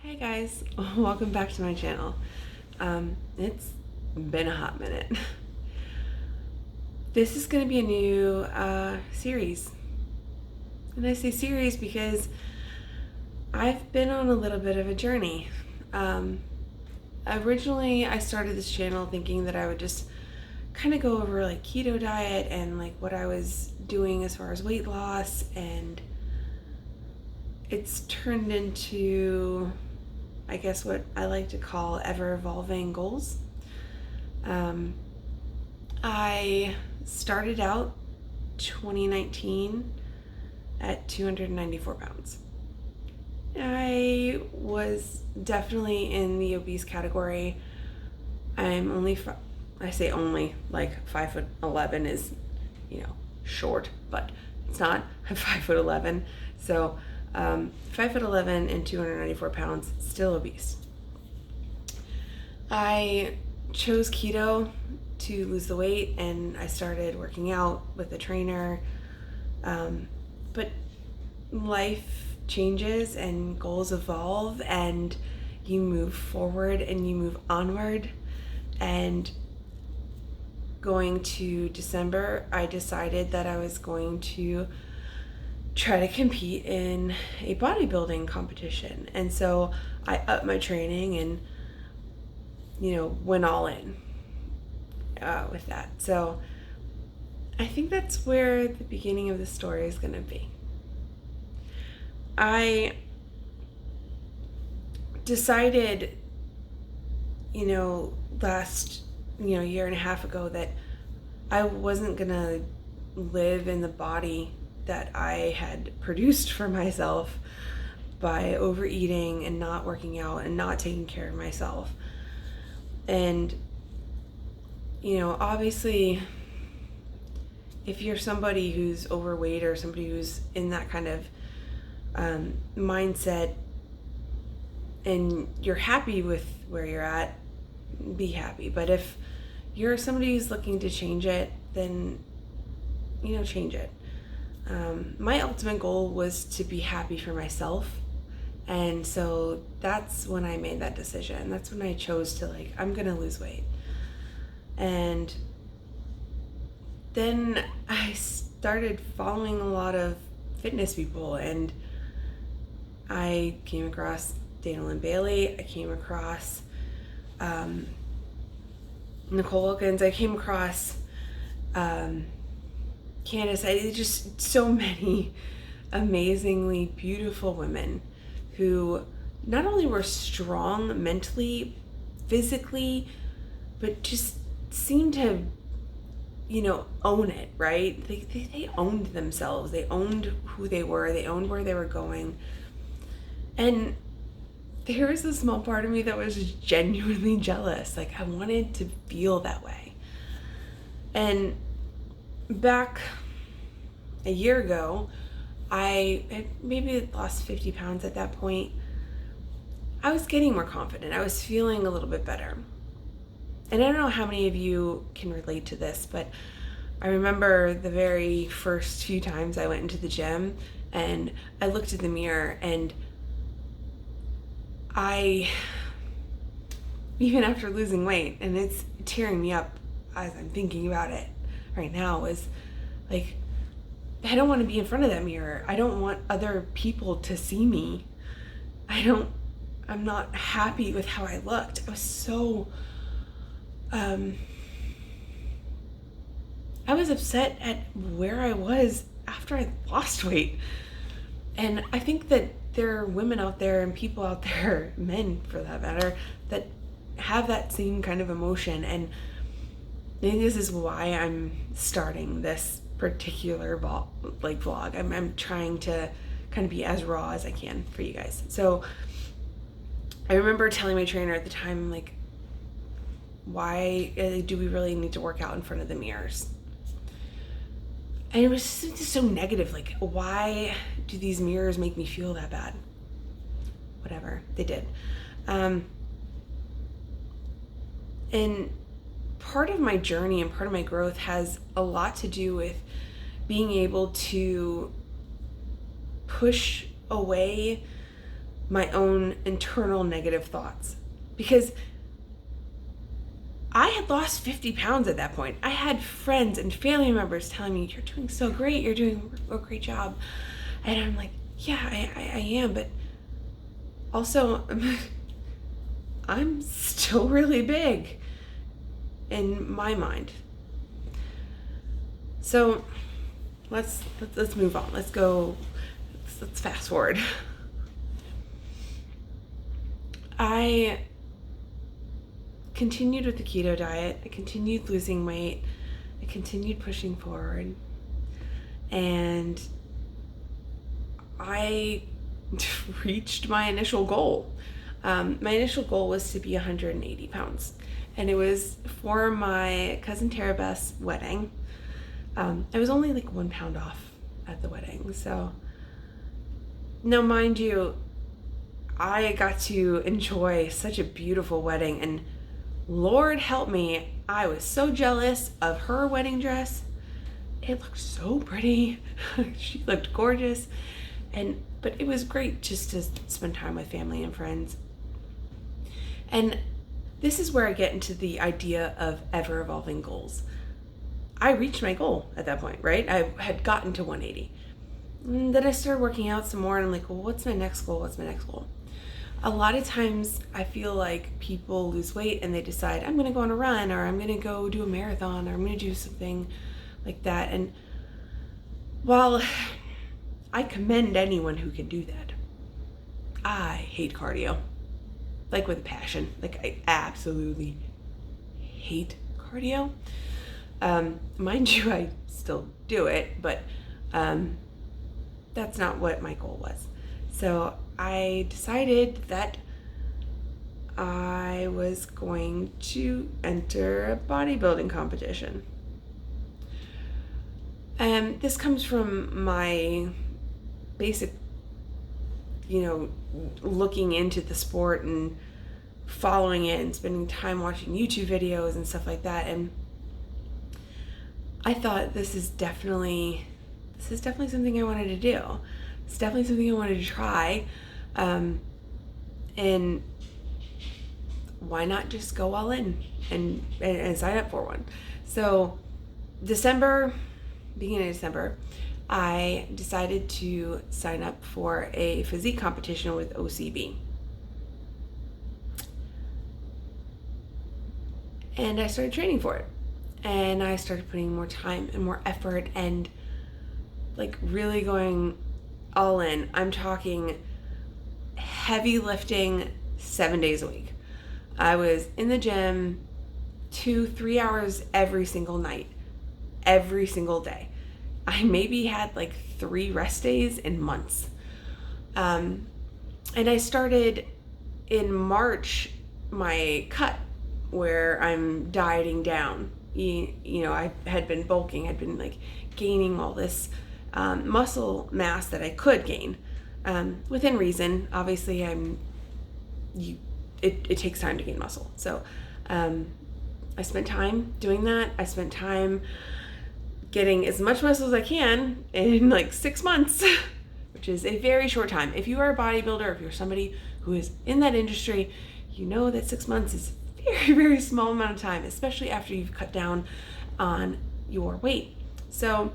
Hey guys, welcome back to my channel. It's been a hot minute. This is going to be a new series. And I say series because I've been on a little bit of a journey. Originally, I started this channel thinking that I would just kind of go over like keto diet and like what I was doing as far as weight loss, and it's turned into, I guess, what I like to call ever-evolving goals. I started out 2019 at 294 pounds. I was definitely in the obese category. I'm only, I say only, like 5'11" is, short, but it's not. I'm 5'11", so 5'11" and 294 pounds, still obese. I chose keto to lose the weight, and I started working out with a trainer. But life changes and goals evolve, and you move forward and you move onward. And going to December, I decided that I was going to try to compete in a bodybuilding competition. And so I upped my training and, went all in with that. So I think that's where the beginning of the story is going to be. I decided, last, year and a half ago that I wasn't going to live in the body that I had produced for myself by overeating and not working out and not taking care of myself. And, obviously, if you're somebody who's overweight or somebody who's in that kind of mindset and you're happy with where you're at, be happy. But if you're somebody who's looking to change it, then, change it. My ultimate goal was to be happy for myself. And so that's when I made that decision. That's when I chose to, I'm going to lose weight. And then I started following a lot of fitness people, and I came across Daniel and Bailey. I came across Nicole Wilkins. I came across Candace. Just so many amazingly beautiful women who not only were strong mentally, physically, but just seemed to, own it, right? They owned themselves. They owned who they were. They owned where they were going. And there was a small part of me that was genuinely jealous. I wanted to feel that way. And back a year ago, I had maybe lost 50 pounds at that point. I was getting more confident. I was feeling a little bit better. And I don't know how many of you can relate to this, but I remember the very first few times I went into the gym and I looked in the mirror, and even after losing weight, and it's tearing me up as I'm thinking about it right now, is like, I don't want to be in front of that mirror. I don't want other people to see me. I'm not happy with how I looked. I was so, I was upset at where I was after I lost weight. And I think that there are women out there and people out there, men for that matter, that have that same kind of emotion. And I think this is why I'm starting this particular vlog. I'm trying to kind of be as raw as I can for you guys. So I remember telling my trainer at the time, why do we really need to work out in front of the mirrors? And it was just so negative. Why do these mirrors make me feel that bad? Whatever, they did. And part of my journey and part of my growth has a lot to do with being able to push away my own internal negative thoughts, because I had lost 50 pounds at that point. I had friends and family members telling me, "You're doing so great, you're doing a great job." And I'm like, yeah, I am, but also I'm still really big in my mind. So let's move on. Let's fast forward. I continued with the keto diet. I continued losing weight. I continued pushing forward. And I reached my initial goal. My initial goal was to be 180 pounds. And it was for my cousin Tara Beth's wedding. I was only like 1 pound off at the wedding. So now, mind you, I got to enjoy such a beautiful wedding, and Lord help me, I was so jealous of her wedding dress. It looked so pretty. She looked gorgeous. But it was great just to spend time with family and friends. And this is where I get into the idea of ever-evolving goals. I reached my goal at that point, right? I had gotten to 180. And then I started working out some more, and I'm like, well, what's my next goal? What's my next goal? A lot of times I feel like people lose weight and they decide, I'm going to go on a run, or I'm going to go do a marathon, or I'm going to do something like that. And while I commend anyone who can do that, I hate cardio, like with a passion. Like, I absolutely hate cardio. Mind you, I still do it, but that's not what my goal was. So I decided that I was going to enter a bodybuilding competition. And this comes from my basic, looking into the sport and following it and spending time watching YouTube videos and stuff like that. And I thought this is definitely something I wanted to do. It's definitely something I wanted to try. And why not just go all in and sign up for one? So beginning of December, I decided to sign up for a physique competition with OCB. And I started training for it. And I started putting more time and more effort and like really going all in. I'm talking heavy lifting 7 days a week. I was in the gym 2-3 hours every single night, every single day. I maybe had like 3 rest days in months. And I started in March my cut, where I'm dieting down. I had been bulking, I'd been like gaining all this muscle mass that I could gain within reason. Obviously, it takes time to gain muscle. So I spent time doing that. I spent time getting as much muscle as I can in like 6 months, which is a very short time. If you are a bodybuilder, if you're somebody who is in that industry, you know that 6 months is a very, very small amount of time, especially after you've cut down on your weight. So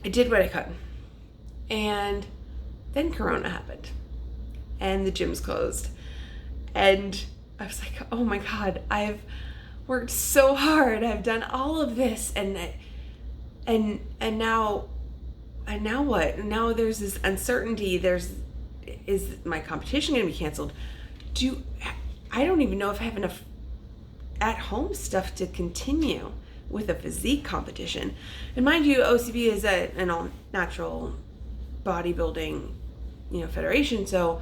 I did what I could. And then Corona happened and the gyms closed. And I was like, oh my God, I've worked so hard. I've done all of this. And now what? Now there's this uncertainty. Is my competition going to be canceled? I don't even know if I have enough at-home stuff to continue with a physique competition. And mind you, OCB is an all-natural bodybuilding, federation, so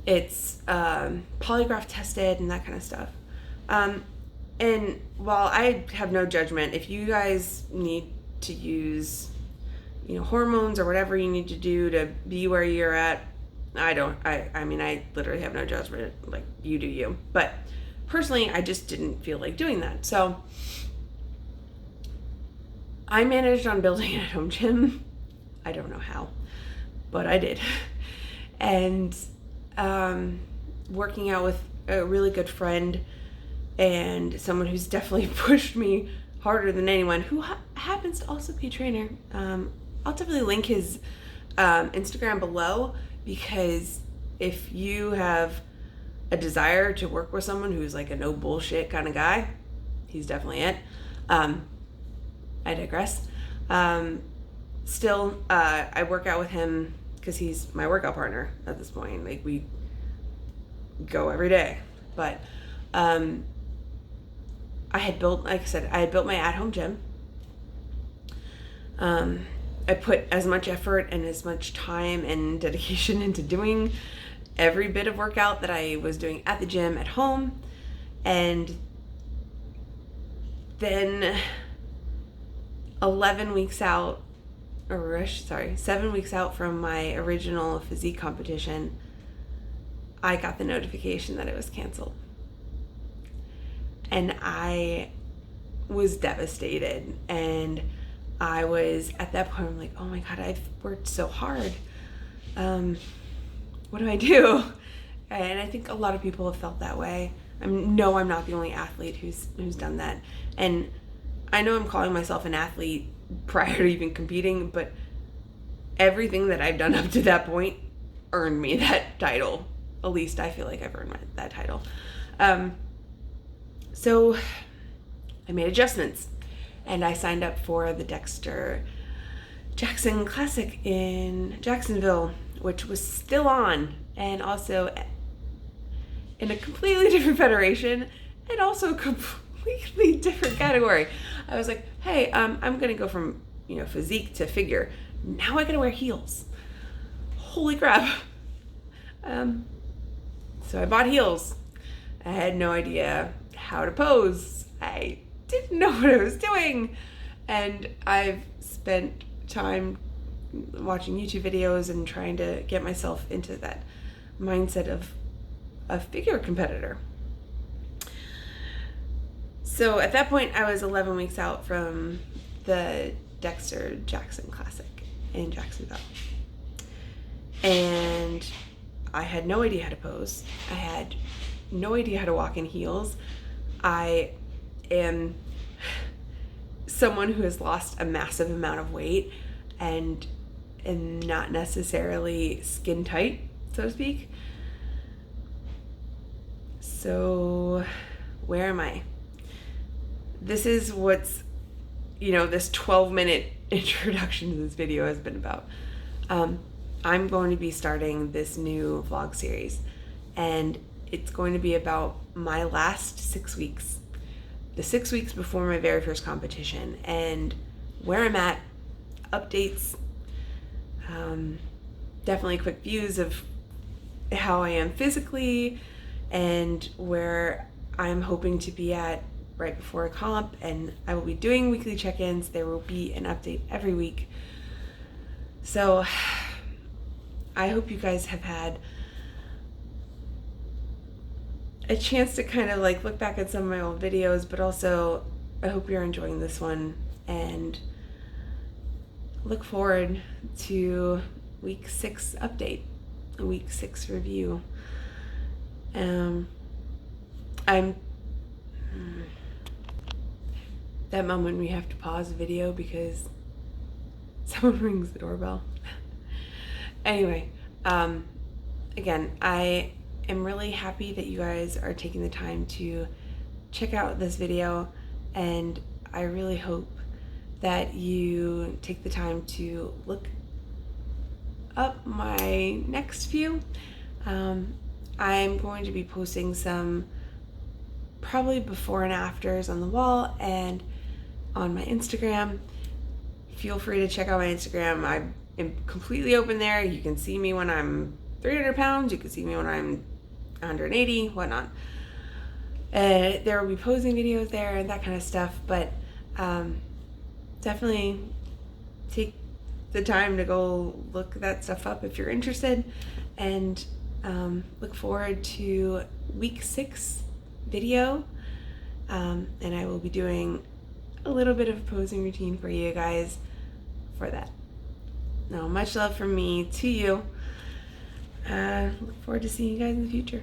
it's polygraph tested and that kind of stuff. And while I have no judgment, if you guys need to use, hormones or whatever you need to do to be where you're at, I literally have no judgment. Like, you do you. But personally, I just didn't feel like doing that. So I managed on building at-home gym. I don't know how, but I did. And working out with a really good friend and someone who's definitely pushed me harder than anyone, who happens to also be a trainer. I'll definitely link his Instagram below, because if you have a desire to work with someone who's like a no bullshit kind of guy, he's definitely it. I digress. Still, I work out with him because he's my workout partner at this point. Like, we go every day. But I had built, like I said, I had built my at-home gym. I put as much effort and as much time and dedication into doing every bit of workout that I was doing at the gym at home. And then 7 weeks out from my original physique competition, I got the notification that it was canceled. And I was devastated. And I was, at that point, I'm like, oh my God, I've worked so hard. What do I do? And I think a lot of people have felt that way. I'm not the only athlete who's done that. And I know I'm calling myself an athlete prior to even competing, but everything that I've done up to that point earned me that title. At least I feel like I've earned that title. So I made adjustments, and I signed up for the Dexter Jackson Classic in Jacksonville, which was still on, and also in a completely different federation, and also a completely different category. I was like, hey, I'm gonna go from physique to figure. Now I gotta wear heels. Holy crap. So I bought heels. I had no idea how to pose. I didn't know what I was doing. And I've spent time watching YouTube videos and trying to get myself into that mindset of a figure competitor. So at that point, I was 11 weeks out from the Dexter Jackson Classic in Jacksonville. And I had no idea how to pose. I had no idea how to walk in heels. I am someone who has lost a massive amount of weight and not necessarily skin tight, so to speak. So where am I? This is what's, this 12-minute introduction to this video has been about. I'm going to be starting this new vlog series, and it's going to be about my last 6 weeks, the 6 weeks before my very first competition, and where I'm at, updates, definitely quick views of how I am physically and where I'm hoping to be at right before a comp. And I will be doing weekly check-ins. There will be an update every week. So I hope you guys have had a chance to kind of like look back at some of my old videos, but also I hope you're enjoying this one, and look forward to week 6 update, a week 6 review. That moment we have to pause the video because someone rings the doorbell. Anyway, again, I am really happy that you guys are taking the time to check out this video, and I really hope that you take the time to look up my next few. I'm going to be posting some probably before and afters on the wall and on my Instagram. Feel free to check out my Instagram. I am completely open there. You can see me when I'm 300 pounds. You can see me when I'm 180, whatnot. There will be posing videos there and that kind of stuff, but definitely take the time to go look that stuff up if you're interested, and look forward to week 6 video, and I will be doing a little bit of a posing routine for you guys for that. Now, much love from me to you. look forward to seeing you guys in the future.